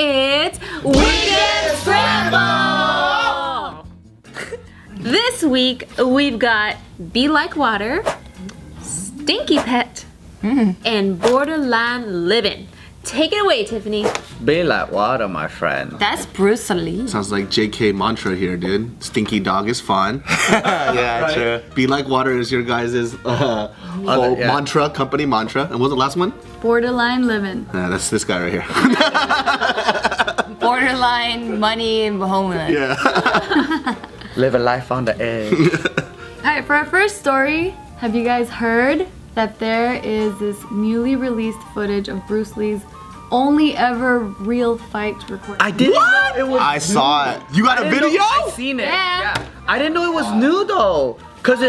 It's Weekend Scramble! This week we've got Be Like Water, Stinky Pet, and Borderline Livin. Take it away, Tiffany. Be like water, my friend. That's Bruce Lee. Sounds like JK mantra here, dude. Stinky dog is fun. Yeah, right? True. Be like water is your guys' mantra, company mantra. And what was the last one? Borderline living. That's this guy right here. Borderline money and homeless. Yeah. Living life on the edge. Alright, for our first story, have you guys heard that there is this newly released footage of Bruce Lee's only ever real fight recorded? I didn't know it was I saw it. You got a video? I seen it. Yeah. I didn't know it was new though, cause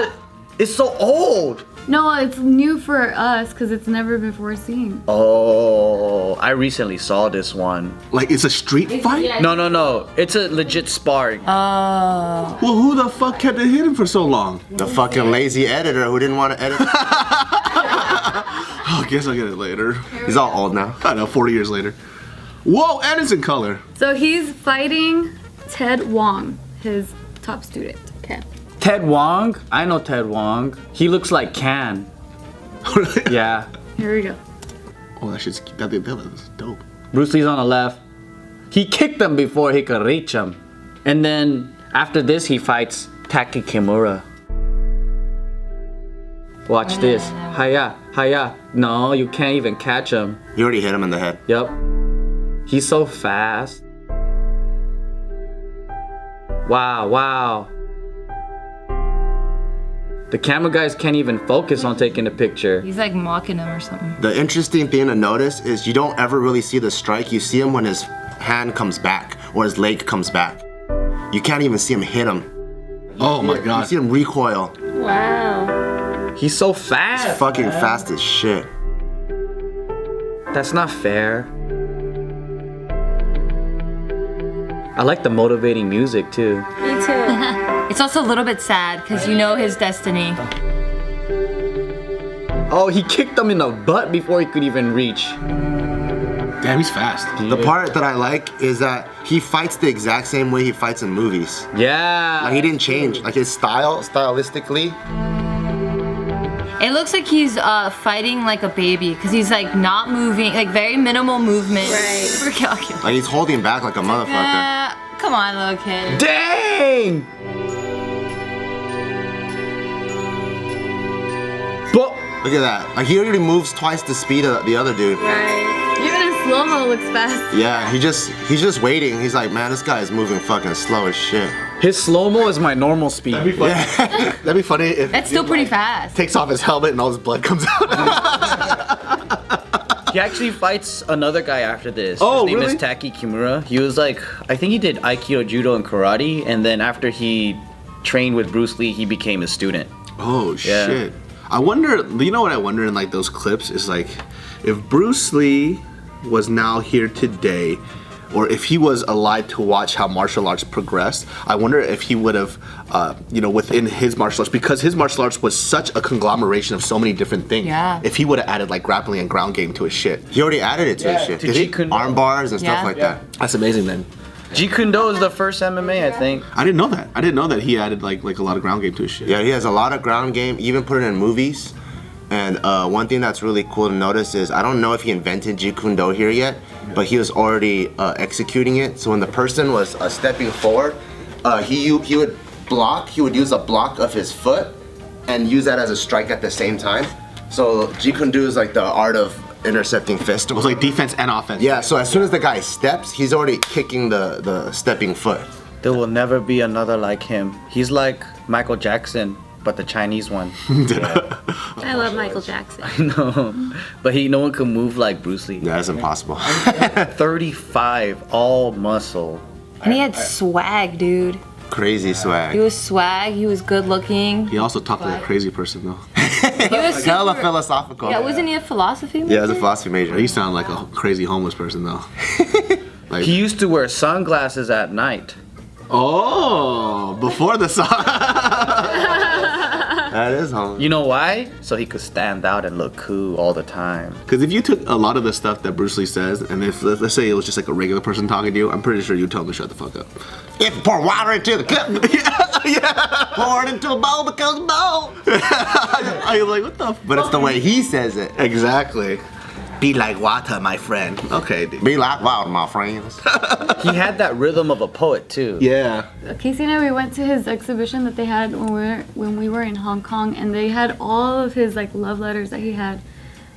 it's so old. No, it's new for us because it's never before seen. Oh, I recently saw this one. Like it's a street fight? Yeah. No. It's a legit sparring. Well, who the fuck kept it hidden for so long? The fucking lazy editor who didn't want to edit. Oh, I guess I'll get it later. He's all old now. I know, 40 years later. Whoa, and it's in color. So he's fighting Ted Wong, his top student. Okay. Ted Wong? I know Ted Wong. He looks like Can. Yeah. Here we go. Oh, that shit's that was dope. Bruce Lee's on the left. He kicked him before he could reach him. And then after this, he fights Taki Kimura. Watch this. Hiya. No, you can't even catch him. You already hit him in the head. Yep. He's so fast. Wow. The camera guys can't even focus on taking a picture. He's like mocking him or something. The interesting thing to notice is you don't ever really see the strike. You see him when his hand comes back or his leg comes back. You can't even see him hit him. Oh my You god. see him recoil. Wow. He's so fast. He's fucking fast as shit. That's not fair. I like the motivating music too. Me too. It's also a little bit sad because you know his destiny. Oh, he kicked him in the butt before he could even reach. Damn, he's fast. The part that I like is that he fights the exact same way he fights in movies. Yeah. Like he didn't change. Like his stylistically. It looks like he's fighting like a baby because he's like not moving, like very minimal movement. Right. Super calculated. Like he's holding back like a motherfucker. Come on, little kid. Dang! But Look at that. Like he already moves twice the speed of the other dude. Right. Even in slow-mo looks fast. Yeah, he's just waiting. He's like, man, this guy is moving fucking slow as shit. his slow-mo is my normal speed. That'd be funny. That'd be funny if That's still pretty fast. takes off his helmet and all his blood comes out. He actually fights another guy after this. Oh, his name really? is Taki Kimura. He was like, I think he did Aikido, Judo, and Karate, and then after he trained with Bruce Lee, he became a student. Oh Yeah. shit. I wonder, you know what I wonder in like those clips is like, if Bruce Lee was now here today, or if he was alive to watch how martial arts progressed, I wonder if he would have, within his martial arts, because his martial arts was such a conglomeration of so many different things. Yeah. If he would have added like grappling and ground game to his shit. He already added it to his shit. to Did he? Jeet Kune Do. Arm bars and Yeah. stuff like that. That's amazing then. Jeet Kune Do is the first MMA, I think. I didn't know that. I didn't know that he added like a lot of ground game to his shit. Yeah, he has a lot of ground game, even put it in movies. And one thing that's really cool to notice is, I don't know if he invented Jeet Kune Do here yet, but he was already executing it. So when the person was stepping forward, he would block, he would use a block of his foot and use that as a strike at the same time. So Jeet Kune Do is like the art of intercepting fist. It was like defense and offense. Yeah, so as soon as the guy steps, he's already kicking the stepping foot. There will never be another like him. He's like Michael Jackson, but the Chinese one. I love Michael Jackson. No, but no one can move like Bruce Lee. Yeah, that's impossible. 35, all muscle. And he had swag, dude. Crazy swag. He was swag, he was good looking. He also talked like a crazy person though. He was Hella super, philosophical. yeah, wasn't he a philosophy major? Yeah, as a philosophy major. He sounded like a crazy homeless person though. Like, He used to wear sunglasses at night. oh, before the song. That is homie. You know why? So he could stand out and look cool all the time. Because if you took a lot of the stuff that Bruce Lee says, and if let's say it was just like a regular person talking to you, I'm pretty sure you'd tell him to shut the fuck up. If you pour water into the cup, pour it into a bowl becomes a bowl. I'm like, what the? But it's the way he says it. Exactly. Be like water, my friend. Okay, dude. Be like water, my friends. He had that rhythm of a poet too. Yeah. Casey and I, we went to his exhibition that they had when we were in Hong Kong, and they had all of his like love letters that he had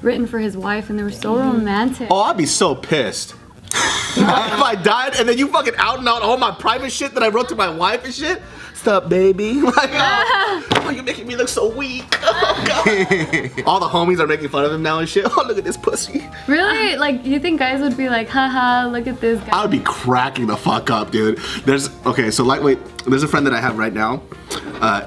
written for his wife, and they were so romantic. Oh, I'd be so pissed. If I died and then you fucking out and out all my private shit that I wrote to my wife and shit. Stop, baby. Like, oh, you're making me look so weak. Oh, God. All the homies are making fun of him now and shit. Oh, look at this pussy. Really? Like, you think guys would be like, haha, look at this guy? I would be cracking the fuck up, dude. There's a friend that I have right now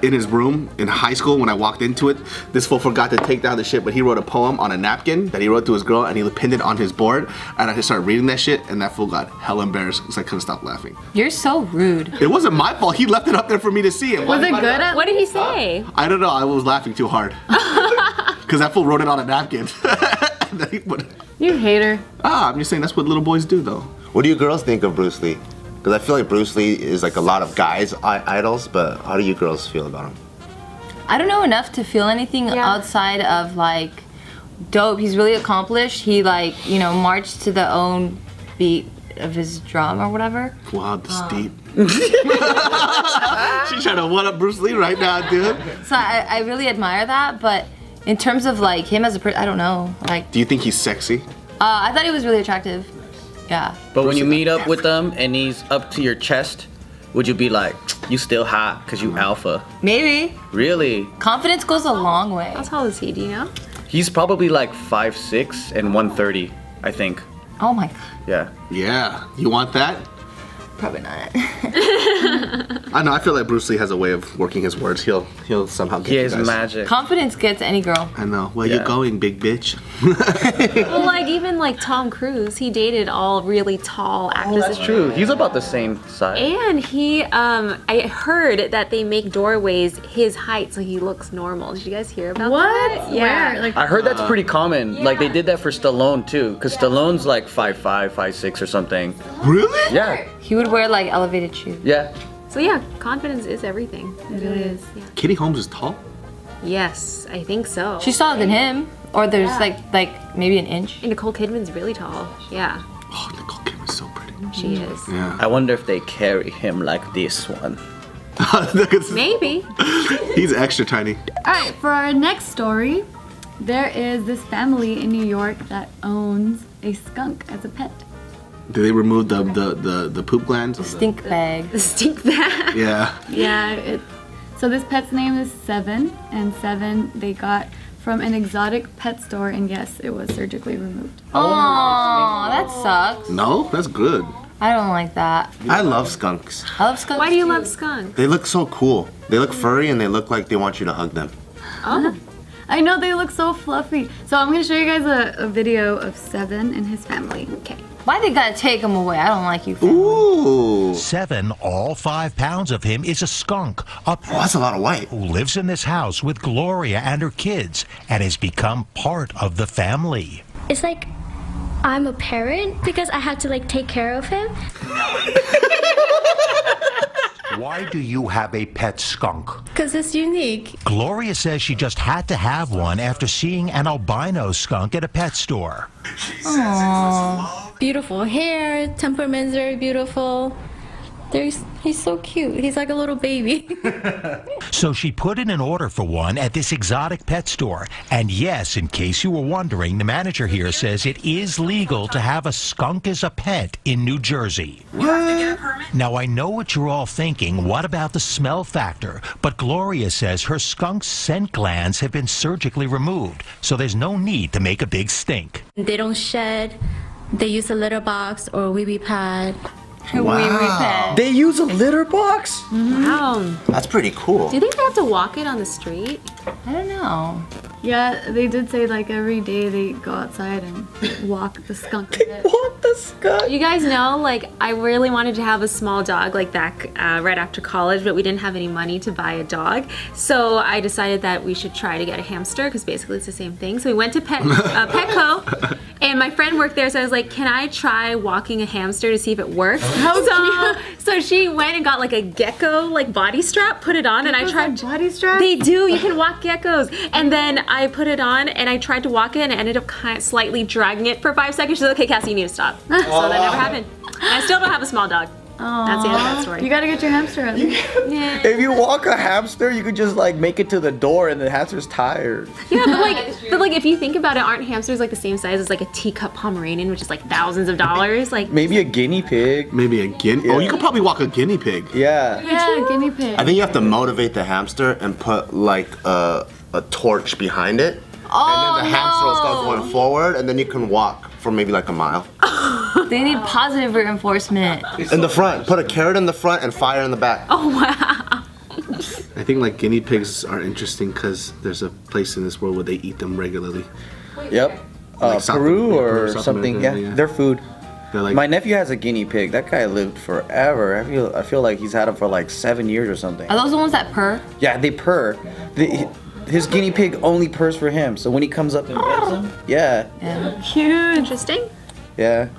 in his room in high school. When I walked into it, this fool forgot to take down the shit, but he wrote a poem on a napkin that he wrote to his girl, and he pinned it on his board, and I just started reading that shit, and that fool got hella embarrassed because I couldn't stop laughing. You're so rude. It wasn't my fault. He left it up there for me to see. Was it good at What did he say? I don't know. I was laughing too hard. Because that fool wrote it on a napkin. And then he put it- You hater. I'm just saying that's what little boys do, though. What do you girls think of Bruce Lee? Because I feel like Bruce Lee is like a lot of guys' idols, but how do you girls feel about him? I don't know enough to feel anything outside of like dope. He's really accomplished. He like, you know, marched to the own beat of his drum or whatever. Wow, this deep. She's trying to one up Bruce Lee right now, dude. So I really admire that, but in terms of like him as a person, I don't know. Like, Do you think he's sexy? I thought he was really attractive. Yeah. But when you meet up with him and he's up to your chest, would you be like, you still hot because you alpha? Maybe. Really? Confidence goes a long way. How tall is he, do you know? He's probably like 5'6" and 130, I think. Oh my god. Yeah. Yeah. You want that? Probably not. I know. I feel like Bruce Lee has a way of working his words. He'll somehow get He you has guys. magic. Confidence gets any girl. I know. Where you Yeah. going, big bitch? Well, like even like Tom Cruise, he dated all really tall actors. That's true. He's about the same size. And he, I heard that they make doorways his height so he looks normal. Did you guys hear about that? What? Yeah. Where? Like, I heard that's pretty common. Like they did that for Stallone too, because Stallone's like 5'5", 5'6" or something. Really? Yeah. He would wear like elevated shoes. Yeah. So yeah, confidence is everything. It really is. Yeah. Kitty Holmes is tall. Yes, I think so. She's taller than him, or there's like maybe an inch. And Nicole Kidman's really tall. Yeah, Oh, Nicole Kidman's so pretty. she is. Yeah. I wonder if they carry him like this one. Maybe. He's extra tiny. all right, for our next story, there is this family in New York that owns a skunk as a pet. Did they remove the poop glands? Stink bag. The stink bag. Yeah. Yeah. So this pet's name is Seven, and Seven they got from an exotic pet store, and yes, it was surgically removed. Oh, that sucks. No, that's good. I don't like that. I love skunks. I love skunks. Why do you too. love skunks? They look so cool. They look furry and they look like they want you to hug them. Oh. I know they look so fluffy. So I'm gonna show you guys a video of Seven and his family. Okay. Why they gotta take him away? I don't like you. Ooh. 7, all 5 pounds of him, is a skunk, Oh, that's a lot of white. who lives in this house with Gloria and her kids and has become part of the family. It's like I'm a parent because I have to like take care of him. Why do you have a pet skunk? Because it's unique. Gloria says she just had to have one after seeing an albino skunk at a pet store. Beautiful hair, temperament's very beautiful. He's so cute. He's like a little baby. So she put in an order for one at this exotic pet store. And yes, in case you were wondering, the manager here says it is legal to have a skunk as a pet in New Jersey. Now, I know what you're all thinking. What about the smell factor? But Gloria says her skunk's scent glands have been surgically removed, so there's no need to make a big stink. They don't shed. They use a litter box or a wee pad. Wee wee pet. They use a litter box? Wow. That's pretty cool. Do you think they have to walk it on the street? I don't know. Yeah, they did say like every day they go outside and walk the skunk. What the skunk? You guys know, like, I really wanted to have a small dog, like, back right after college, but we didn't have any money to buy a dog. So I decided that we should try to get a hamster, because basically it's the same thing. So we went to Petco, and my friend worked there, so I was like, can I try walking a hamster to see if it works? So she went and got, like, a gecko, like, body strap, put it on, and I tried. Body strap? They do, you can walk geckos. And then I put it on, and I tried to walk it, and I ended up kind of slightly dragging it for 5 seconds. She's like, okay, Cassie, you need to stop. So that never happened. And I still don't have a small dog. That's the end of that story. You gotta get your hamster out. Yeah. If you walk a hamster, you could just like make it to the door and the hamster's tired. Yeah, but like if you think about it, aren't hamsters like the same size as like a teacup Pomeranian, which is like thousands of dollars? Like Maybe a guinea pig. Maybe a guinea. Oh, you could probably walk a guinea pig. Yeah. Yeah, guinea pig. I think you have to motivate the hamster and put like a torch behind it. And then the hamster will start going forward, and then you can walk for maybe like a mile. They need positive reinforcement. In the front, put a carrot in the front and fire in the back. oh wow. I think like guinea pigs are interesting because there's a place in this world where they eat them regularly. Yep. Like South Peru America, or South something. America, Yeah, yeah. their food. They're like, My nephew has a guinea pig. That guy lived forever. I feel like he's had him for like 7 years or something. Are those the ones that purr? Yeah, they purr. His guinea pig only purrs for him. So when he comes up and pets him, yeah, Cute. Interesting. yeah.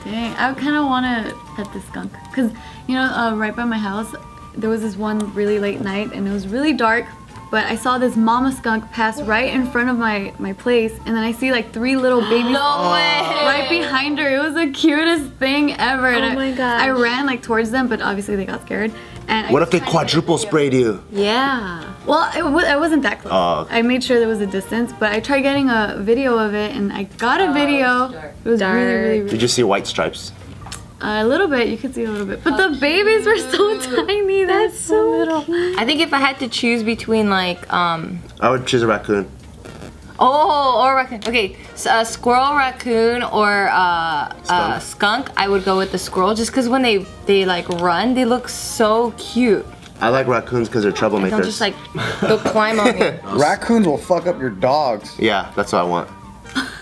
Dang, I kind of want to pet the skunk. Because, you know, right by my house, there was this one really late night and it was really dark. But I saw this mama skunk pass right in front of my place. And then I see like 3 little babies right behind her. It was the cutest thing ever. And my gosh. I ran like towards them, but obviously they got scared. And What if they quadruple sprayed you? Yeah. Well, I wasn't that close. Oh, okay. I made sure there was a distance, but I tried getting a video of it, and I got a video. It was really Did you see white stripes? a little bit. You could see a little bit, but the babies were so tiny. That's so little. I think if I had to choose between like I would choose a raccoon. or raccoon. Okay, so a squirrel, raccoon, or skunk. I would go with the squirrel just because when they like run, they look so cute. I like raccoons because they're troublemakers. They'll just like go climb on me. Raccoons will fuck up your dogs. Yeah, that's what I want.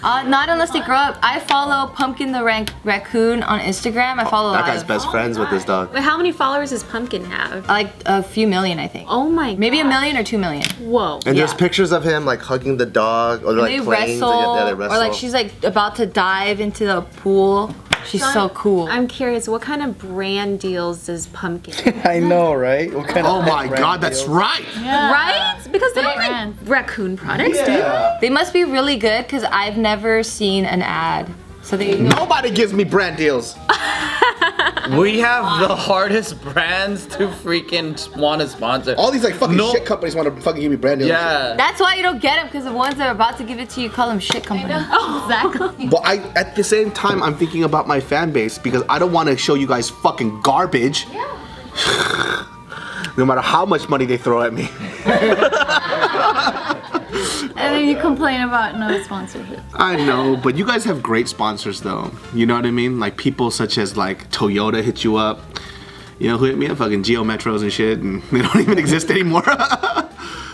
Not unless they grow up. I follow Pumpkin the Raccoon on Instagram. I follow That guy's best friends with this dog. Wait, how many followers does Pumpkin have? like a few million, I think. Oh my. Maybe 1 million or 2 million. Whoa. And there's Yeah. pictures of him like hugging the dog, or they're like They playing. wrestle, Yeah, they wrestle. or like she's like about to dive into the pool. She's so cool. I'm curious, what kind of brand deals does Pumpkin? I know, right? What kind oh of my brand God, that's deals? right. Right? Because they don't like brand. raccoon products, do Yeah. They must be really good because I've never seen an ad. So they Nobody gives me brand deals. We have the hardest brands to freaking want to sponsor. All these like fucking No. shit companies want to fucking give me brand deals. Yeah. That's why you don't get them because the ones that are about to give it to you call them shit company. Exactly. But at the same time, I'm thinking about my fan base because I don't want to show you guys fucking garbage. Yeah. No matter how much money they throw at me. And then you complain about no sponsorship. I know, but you guys have great sponsors though. You know what I mean? Like people such as like Toyota hit you up. You know who hit me up? Fucking Geo Metros and shit, and they don't even exist anymore.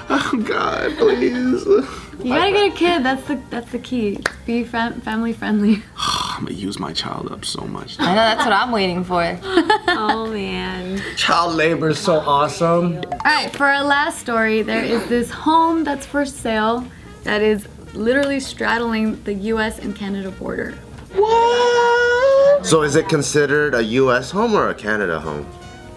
Oh God, please. You gotta get a kid. That's the key. Be family friendly. I'm gonna use my child up so much. I know that's what I'm waiting for. Oh man. Child labor is so awesome. All right, for our last story, there is this home that's for sale that is literally straddling the U.S. and Canada border. So is it considered a U.S. home or a Canada home?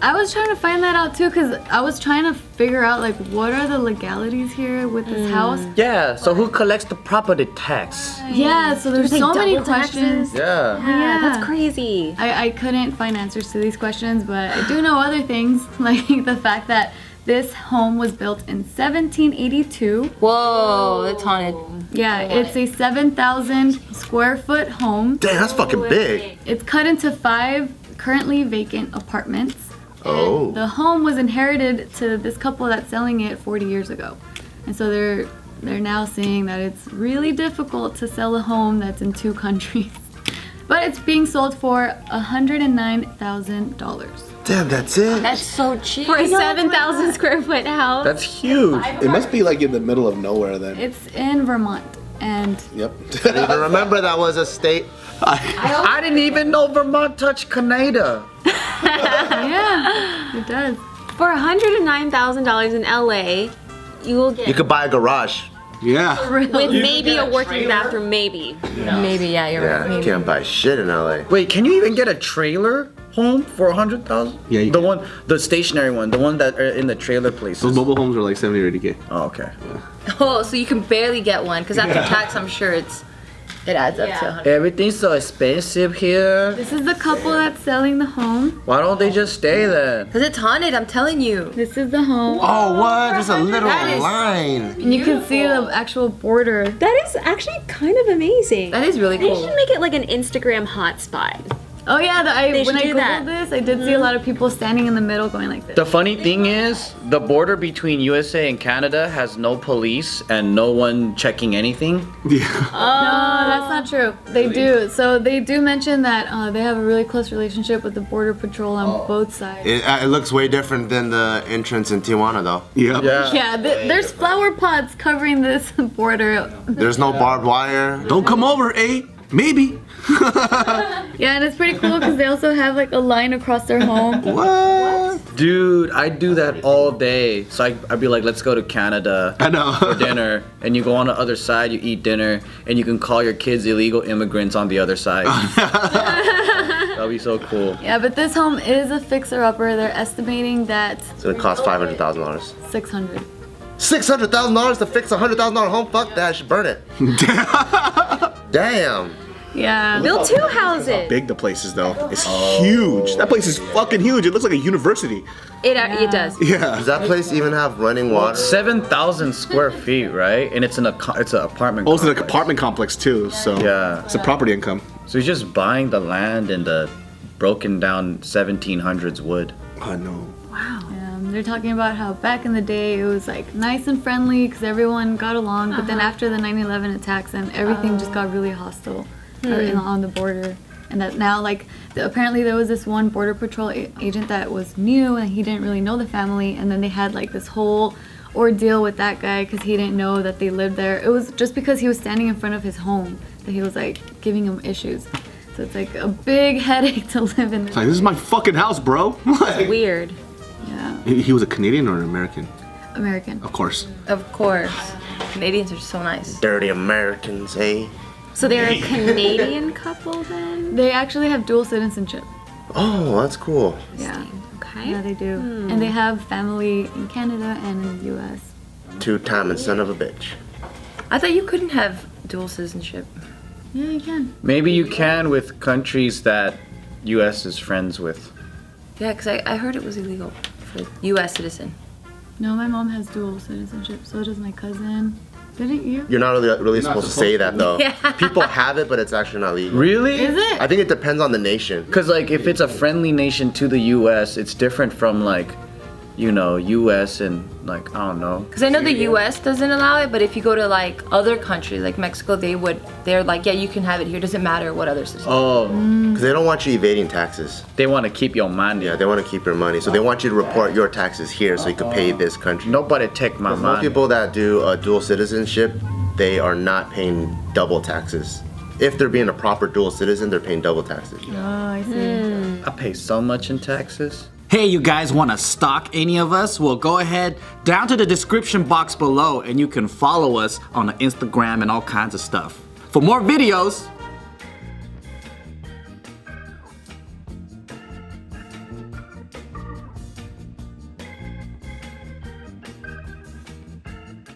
I was trying to find that out too, because I was trying to figure out like what are the legalities here with this house. Yeah, so who collects the property tax? Yeah, so there's They so many double taxes? questions. Yeah. Yeah, that's crazy. I couldn't find answers to these questions, but I do know other things, like the fact that this home was built in 1782. Whoa, that's haunted. Yeah, it's a 7,000 square foot home. Damn, that's fucking big. It's cut into 5 currently vacant apartments. Oh. And the home was inherited to this couple that's selling it 40 years ago. And so they're now saying that it's really difficult to sell a home that's in 2 countries. But it's being sold for $109,000. Damn, that's it? That's so cheap. For a 7,000 square foot house. That's huge. It must be like in the middle of nowhere then. It's in Vermont, and Yep. Even remember that was a state. I didn't even know Vermont touched Canada. yeah, it does. For $109,000 in LA, you will get You could buy a garage. Yeah. with maybe a working bathroom, maybe. Maybe, yeah, you're right. Yeah, you Maybe. can't buy shit in LA. Wait, can you even get a trailer home for 100,000? Yeah, you the can. one, the stationary one, the one that are in the trailer places. Those mobile homes are like 70 or 80K. Oh, okay. Oh, so you can barely get one because after tax, I'm sure it adds up to 100. Everything's so expensive here. This is the couple that's selling the home. Why don't they just stay there? Because it's haunted, I'm telling you. This is the home. Oh, what? There's a little That is- line. And you can see the actual border. That is actually kind of amazing. That is really They cool. should make it like an Instagram hotspot. Oh yeah, They when should I do googled that. this, I did see a lot of people standing in the middle going like this. The funny thing is, the border between USA and Canada has no police and no one checking anything. No, that's not true. They do. So they do mention that they have a really close relationship with the border patrol on both sides. It looks way different than the entrance in Tijuana, though. Yep. Yeah. Yeah, there's flower pots covering this border. There's no barbed wire. Don't come over, eh? Maybe. Yeah, and it's pretty cool because they also have like a line across their home. What? Dude, I do that all day. So I'd be like, let's go to Canada I know. for dinner. And you go on the other side, you eat dinner, and you can call your kids illegal immigrants on the other side. That'd be so cool. Yeah, but this home is a fixer-upper. They're estimating that It's gonna cost $500,000. $600. $600,000 to fix a $100,000 home? Fuck that, I should burn it. Damn. Yeah. Build 2 houses. Big the place is though. It's huge. That place is fucking huge. It looks like a university. It does. Yeah. Does that place even have running water? 7,000 square feet, right? And it's an apartment. Oh, it's like an complex. apartment complex too. So Yeah. it's a property income. So you're just buying the land and the broken down 1700s wood. I know. They're talking about how back in the day it was like nice and friendly because everyone got along, but then after the 9/11 attacks and everything just got really hostile on the border. And that now like apparently there was this one border patrol agent that was new and he didn't really know the family, and then they had like this whole ordeal with that guy because he didn't know that they lived there. It was just because he was standing in front of his home that he was like giving him issues. So it's like a big headache to live in. It's like, this is my fucking house, bro. Weird. Yeah, He was a Canadian or an American? American. Of course. Of course. Canadians are so nice. Dirty Americans, eh? So they're a Canadian couple then? They actually have dual citizenship. Oh, that's cool. Yeah. Okay. Yeah, they do. And they have family in Canada and in the U.S. Two-timing son of a bitch. I thought you couldn't have dual citizenship. Yeah, you can. Maybe you can with countries that U.S. is friends with. Yeah, because I heard it was illegal for U.S. citizen. No, my mom has dual citizenship. So does my cousin. Didn't you? You're not really supposed to say that, though. Yeah. People have it, but it's actually not legal. Really? Is it? I think it depends on the nation. Because like if it's a friendly nation to the U.S., it's different from like, you know, U.S. and like I don't know. Because I know the U.S. doesn't allow it, but if you go to like other countries, like Mexico, they're like, yeah, you can have it here. Doesn't matter what other system. Oh, Because they don't want you evading taxes. they want to keep your money. Yeah, they want to keep your money. So they want you to report your taxes here so you can pay this country. Nobody take my Most money. people that do dual citizenship, they are not paying double taxes. If they're being a proper dual citizen, they're paying double taxes. Oh, I see. I pay so much in taxes. Hey, you guys want to stalk any of us? Well, go ahead down to the description box below and you can follow us on the Instagram and all kinds of stuff. For more videos,